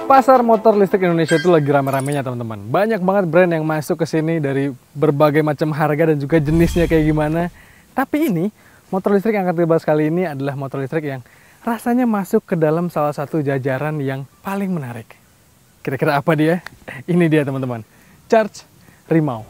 Pasar motor listrik Indonesia itu lagi rame-ramenya teman-teman. Banyak banget brand yang masuk ke sini dari berbagai macam harga dan juga jenisnya kayak gimana. Tapi ini, motor listrik yang akan kita bahas kali ini adalah motor listrik yang rasanya masuk ke dalam salah satu jajaran yang paling menarik. Kira-kira apa dia? Ini dia teman-teman, Charge Rimau.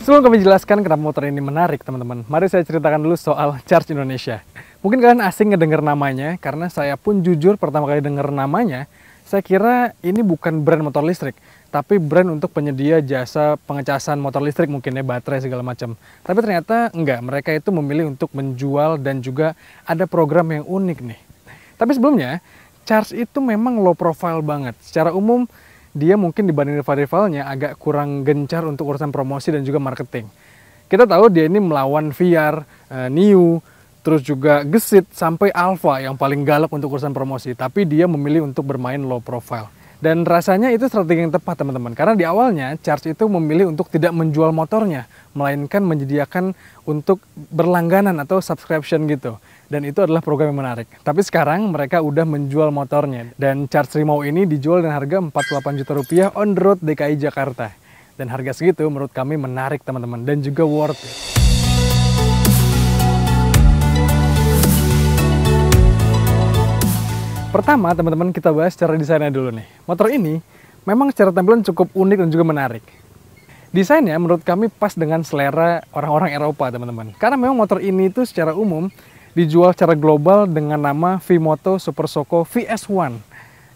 Sebelum kami jelaskan kenapa motor ini menarik teman-teman, mari saya ceritakan dulu soal Charge Indonesia. Mungkin kalian asing ngedenger namanya, karena saya pun jujur pertama kali denger namanya, saya kira ini bukan brand motor listrik, tapi brand untuk penyedia jasa pengecasan motor listrik, mungkin ya baterai segala macam. Tapi ternyata enggak, mereka itu memilih untuk menjual dan juga ada program yang unik nih. Tapi sebelumnya, Charge itu memang low profile banget. Secara umum, dia mungkin dibanding rival-rivalnya agak kurang gencar untuk urusan promosi dan juga marketing. Kita tahu dia ini melawan VR, Niu, terus juga Gesit, sampai Alfa yang paling galak untuk urusan promosi. Tapi dia memilih untuk bermain low profile. Dan rasanya itu strategi yang tepat teman-teman. Karena di awalnya Charge itu memilih untuk tidak menjual motornya, melainkan menyediakan untuk berlangganan atau subscription gitu. Dan itu adalah program yang menarik. Tapi sekarang mereka udah menjual motornya. Dan Charge Rimau ini dijual dengan harga 48 juta rupiah on the road DKI Jakarta. Dan harga segitu menurut kami menarik teman-teman. Dan juga worth it. Pertama teman-teman kita bahas secara desainnya dulu nih. Motor ini memang secara tampilan cukup unik dan juga menarik. Desainnya menurut kami pas dengan selera orang-orang Eropa teman-teman. Karena memang motor ini itu secara umum dijual secara global dengan nama V-Moto Super Soco VS1.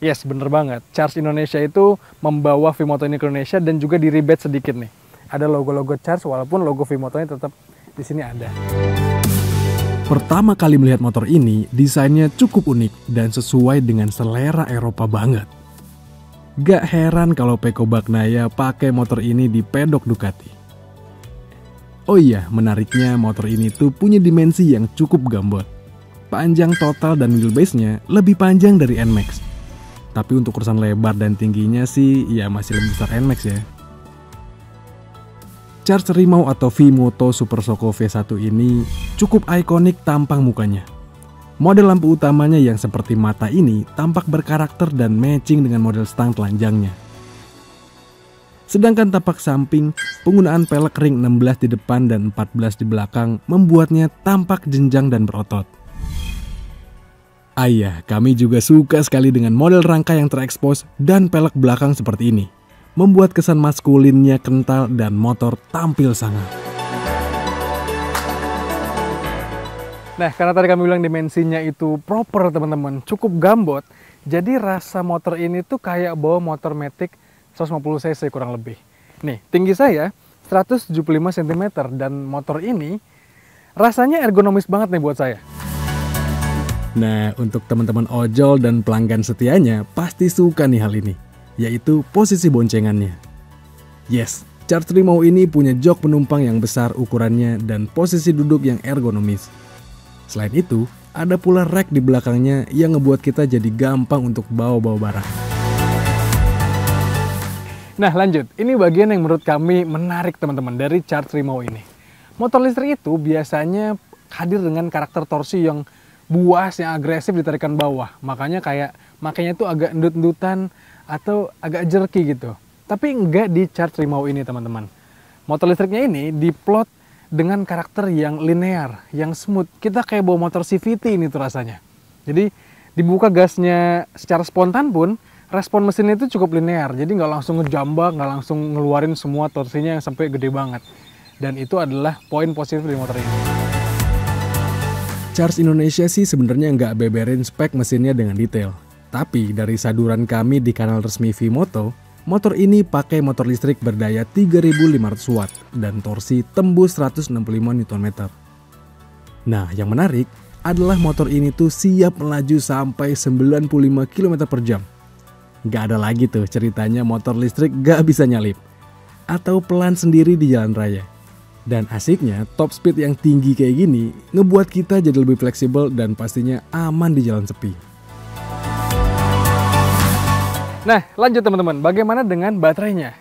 Yes, bener banget. Charge Indonesia itu membawa V-Moto ini ke Indonesia dan juga di rebate sedikit nih. Ada logo-logo Charge walaupun logo V-Motonya tetap di sini ada. Pertama kali melihat motor ini, desainnya cukup unik dan sesuai dengan selera Eropa banget. Gak heran kalau Pecco Bagnaia pakai motor ini di pedok Ducati. Oh iya, menariknya motor ini tuh punya dimensi yang cukup gambot. Panjang total dan wheelbase-nya lebih panjang dari NMAX. Tapi untuk urusan lebar dan tingginya sih, ya masih lebih besar NMAX ya. Charge Rimau atau V-Moto Super Soco V1 ini cukup ikonik tampang mukanya. Model lampu utamanya yang seperti mata ini tampak berkarakter dan matching dengan model stang telanjangnya. Sedangkan tapak samping, penggunaan pelek ring 16 di depan dan 14 di belakang membuatnya tampak jenjang dan berotot. Ayah, kami juga suka sekali dengan model rangka yang terekspos dan pelek belakang seperti ini. Membuat kesan maskulinnya kental dan motor tampil sangat. Nah, karena tadi kami bilang dimensinya itu proper teman-teman, cukup gambot. Jadi rasa motor ini tuh kayak bawa motor Matic 150 cc kurang lebih. Nih, tinggi saya 175 cm dan motor ini rasanya ergonomis banget nih buat saya. Nah, untuk teman-teman ojol dan pelanggan setianya pasti suka nih hal ini, yaitu posisi boncengannya. Yes, Charge Rimau ini punya jok penumpang yang besar ukurannya dan posisi duduk yang ergonomis. Selain itu, ada pula rack di belakangnya yang ngebuat kita jadi gampang untuk bawa-bawa barang. Nah lanjut, ini bagian yang menurut kami menarik teman-teman dari Charge Rimau ini. Motor listrik itu biasanya hadir dengan karakter torsi yang buas, yang agresif di tarikan bawah. Makanya tuh agak endut-endutan atau agak jerky gitu. Tapi enggak di Charge Rimau ini teman-teman. Motor listriknya ini diplot dengan karakter yang linear, yang smooth. Kita kayak bawa motor CVT ini tuh rasanya. Jadi dibuka gasnya secara spontan pun, respon mesinnya itu cukup linear, jadi nggak langsung ngejambak, nggak langsung ngeluarin semua torsinya yang sampai gede banget. Dan itu adalah poin positif di motor ini. Charge Indonesia sih sebenarnya nggak beberin spek mesinnya dengan detail. Tapi dari saduran kami di kanal resmi V-Moto, motor ini pakai motor listrik berdaya 3500 watt dan torsi tembus 165 Nm. Nah, yang menarik adalah motor ini tuh siap melaju sampai 95 km per jam. Gak ada lagi tuh ceritanya motor listrik gak bisa nyalip atau pelan sendiri di jalan raya. Dan asiknya top speed yang tinggi kayak gini ngebuat kita jadi lebih fleksibel dan pastinya aman di jalan sepi. Nah, lanjut teman-teman, bagaimana dengan baterainya?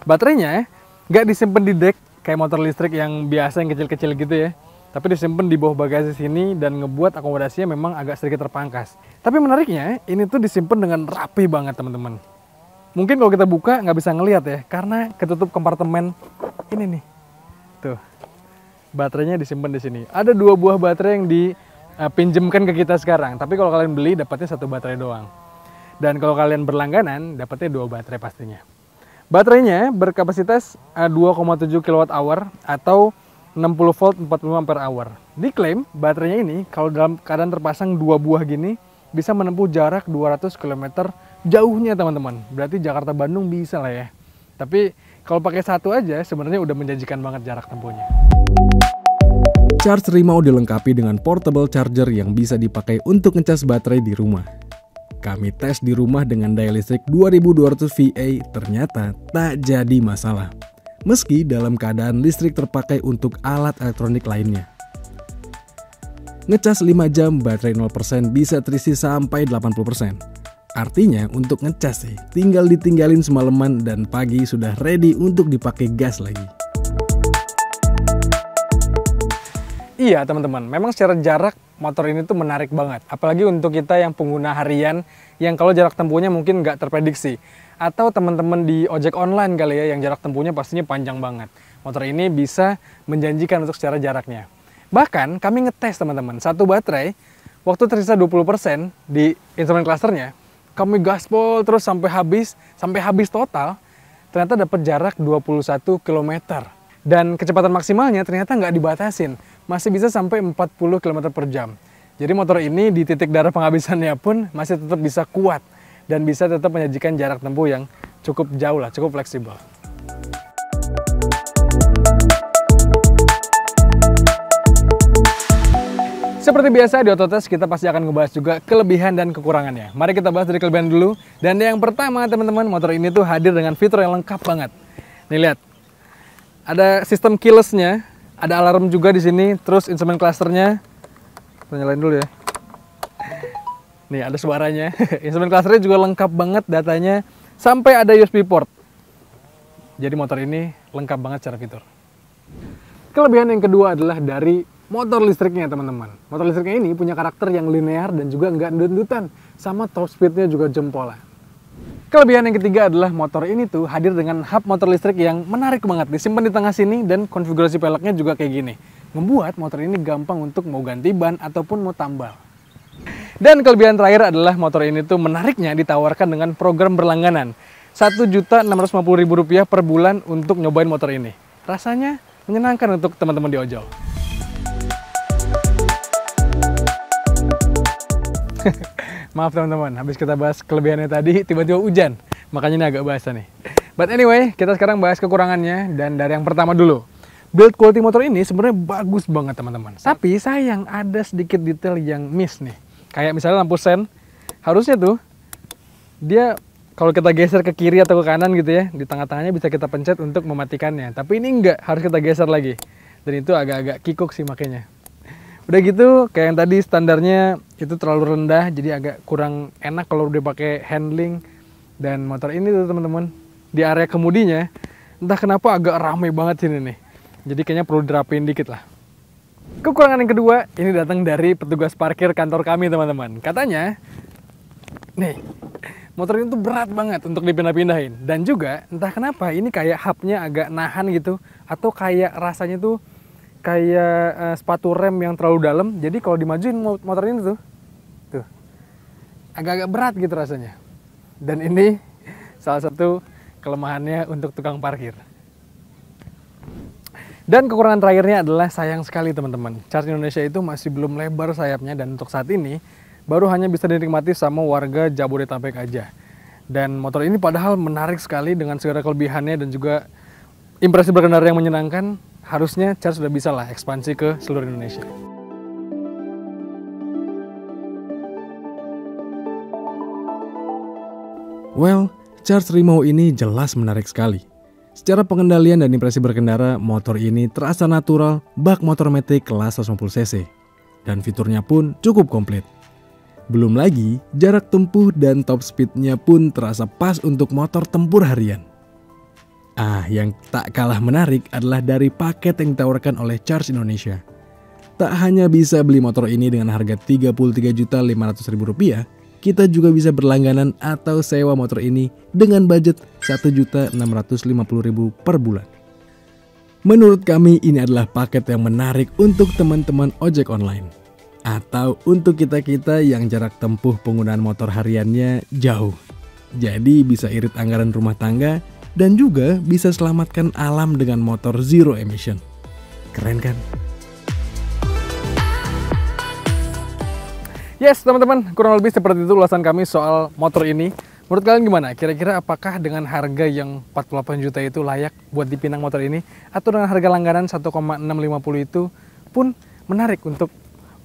Baterainya nggak disimpan di dek kayak motor listrik yang biasa yang kecil-kecil gitu ya. Tapi disimpan di bawah bagasi sini dan ngebuat akomodasinya memang agak sedikit terpangkas. Tapi menariknya, ini tuh disimpan dengan rapi banget teman-teman. Mungkin kalau kita buka nggak bisa ngelihat ya, karena ketutup kompartemen ini nih. Tuh, baterainya disimpan di sini. Ada 2 buah baterai yang dipinjemkan ke kita sekarang. Tapi kalau kalian beli, dapatnya 1 baterai doang. Dan kalau kalian berlangganan, dapatnya 2 baterai pastinya. Baterainya berkapasitas 2,7 kWh atau 60 volt 45 ampere hour. Diklaim baterainya ini kalau dalam keadaan terpasang 2 buah gini bisa menempuh jarak 200 km jauhnya teman-teman. Berarti Jakarta Bandung bisa lah ya. Tapi kalau pakai 1 aja sebenarnya udah menjanjikan banget jarak tempuhnya. Charge Rimau dilengkapi dengan portable charger yang bisa dipakai untuk ngecas baterai di rumah. Kami tes di rumah dengan daya listrik 2200 VA, ternyata tak jadi masalah. Meski dalam keadaan listrik terpakai untuk alat elektronik lainnya. Ngecas 5 jam baterai 0% bisa terisi sampai 80%. Artinya untuk ngecas sih, tinggal ditinggalin semalaman dan pagi sudah ready untuk dipakai gas lagi. Iya teman-teman, memang secara jarak motor ini tuh menarik banget. Apalagi untuk kita yang pengguna harian, yang kalau jarak tempuhnya mungkin nggak terprediksi. Atau teman-teman di ojek online kali ya, yang jarak tempuhnya pastinya panjang banget. Motor ini bisa menjanjikan untuk secara jaraknya. Bahkan kami ngetes teman-teman, 1 baterai, waktu tersisa 20% di instrumen clusternya, kami gaspol terus sampai habis total, ternyata dapat jarak 21 km. Dan kecepatan maksimalnya ternyata nggak dibatasin, masih bisa sampai 40 km per jam. Jadi motor ini di titik darah penghabisannya pun masih tetap bisa kuat dan bisa tetap menyajikan jarak tempuh yang cukup jauh lah, cukup fleksibel. Seperti biasa di Autotest kita pasti akan ngebahas juga kelebihan dan kekurangannya. Mari kita bahas dari kelebihan dulu. Dan yang pertama teman-teman, motor ini tuh hadir dengan fitur yang lengkap banget. Nih lihat. Ada sistem keyless-nya, ada alarm juga di sini, terus instrumen clusternya. Kita nyalain dulu ya. Nih ada suaranya. Instrumen clusternya juga lengkap banget datanya, sampai ada USB port. Jadi motor ini lengkap banget secara fitur. Kelebihan yang kedua adalah dari motor listriknya teman-teman. Motor listriknya ini punya karakter yang linear dan juga nggak endut-endutan, sama top speednya juga jempolan. Kelebihan yang ketiga adalah motor ini tuh hadir dengan hub motor listrik yang menarik banget, disimpan di tengah sini dan konfigurasi peleknya juga kayak gini. Membuat motor ini gampang untuk mau ganti ban ataupun mau tambal. Dan kelebihan terakhir adalah motor ini tuh menariknya ditawarkan dengan program berlangganan. Rp1.650.000 per bulan untuk nyobain motor ini. Rasanya menyenangkan untuk teman-teman di ojol. Maaf teman-teman, habis kita bahas kelebihannya tadi, tiba-tiba hujan. Makanya ini agak basah nih. But anyway, kita sekarang bahas kekurangannya. Dan dari yang pertama dulu. Build quality motor ini sebenarnya bagus banget teman-teman. Tapi sayang ada sedikit detail yang miss nih. Kayak misalnya lampu sen, harusnya tuh dia kalau kita geser ke kiri atau ke kanan gitu ya, di tengah-tengahnya bisa kita pencet untuk mematikannya. Tapi ini enggak, harus kita geser lagi. Dan itu agak-agak kikuk sih makanya. Udah gitu, kayak yang tadi standarnya itu terlalu rendah, jadi agak kurang enak kalau udah pakai handling. Dan motor ini tuh teman-teman, di area kemudinya, entah kenapa agak rame banget sini nih. Jadi kayaknya perlu dirapiin dikit lah. Kekurangan yang kedua, ini datang dari petugas parkir kantor kami teman-teman. Katanya, nih, motor ini tuh berat banget untuk dipindah-pindahin. Dan juga, entah kenapa ini kayak hubnya agak nahan gitu, atau kayak rasanya tuh kayak sepatu rem yang terlalu dalam. Jadi kalau dimajuin motor ini tuh agak-agak berat gitu rasanya. Dan ini salah satu kelemahannya untuk tukang parkir. Dan kekurangan terakhirnya adalah sayang sekali teman-teman, Charge Indonesia itu masih belum lebar sayapnya. Dan untuk saat ini baru hanya bisa dinikmati sama warga Jabodetabek aja. Dan motor ini padahal menarik sekali dengan segala kelebihannya dan juga impresi berkendara yang menyenangkan. Harusnya Charge sudah bisa lah ekspansi ke seluruh Indonesia. Well, Charge Rimau ini jelas menarik sekali. Secara pengendalian dan impresi berkendara, motor ini terasa natural, bak motor matic kelas 150 cc. Dan fiturnya pun cukup komplit. Belum lagi, jarak tempuh dan top speednya pun terasa pas untuk motor tempur harian. Yang tak kalah menarik adalah dari paket yang ditawarkan oleh Charge Indonesia. Tak hanya bisa beli motor ini dengan harga Rp33.500.000, kita juga bisa berlangganan atau sewa motor ini dengan budget Rp1.650.000 per bulan. Menurut kami ini adalah paket yang menarik untuk teman-teman ojek online. Atau untuk kita-kita yang jarak tempuh penggunaan motor hariannya jauh. Jadi bisa irit anggaran rumah tangga dan juga bisa selamatkan alam dengan motor zero emission. Keren kan? Yes teman-teman, kurang lebih seperti itu ulasan kami soal motor ini. Menurut kalian gimana? Kira-kira apakah dengan harga yang 48 juta itu layak buat dipinang motor ini? Atau dengan harga langganan 1,650 itu pun menarik untuk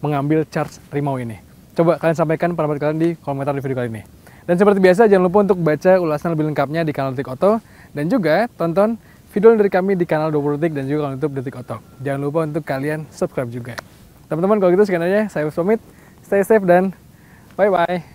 mengambil Charge Rimau ini? Coba kalian sampaikan pendapat kalian di komentar di video kali ini. Dan seperti biasa jangan lupa untuk baca ulasan lebih lengkapnya di kanal Detik Auto. Dan juga tonton video dari kami di kanal 20 Detik dan juga kanal YouTube Detik Auto. Jangan lupa untuk kalian subscribe juga. Teman-teman kalau gitu sekian aja, saya pamit. Stay safe dan bye-bye.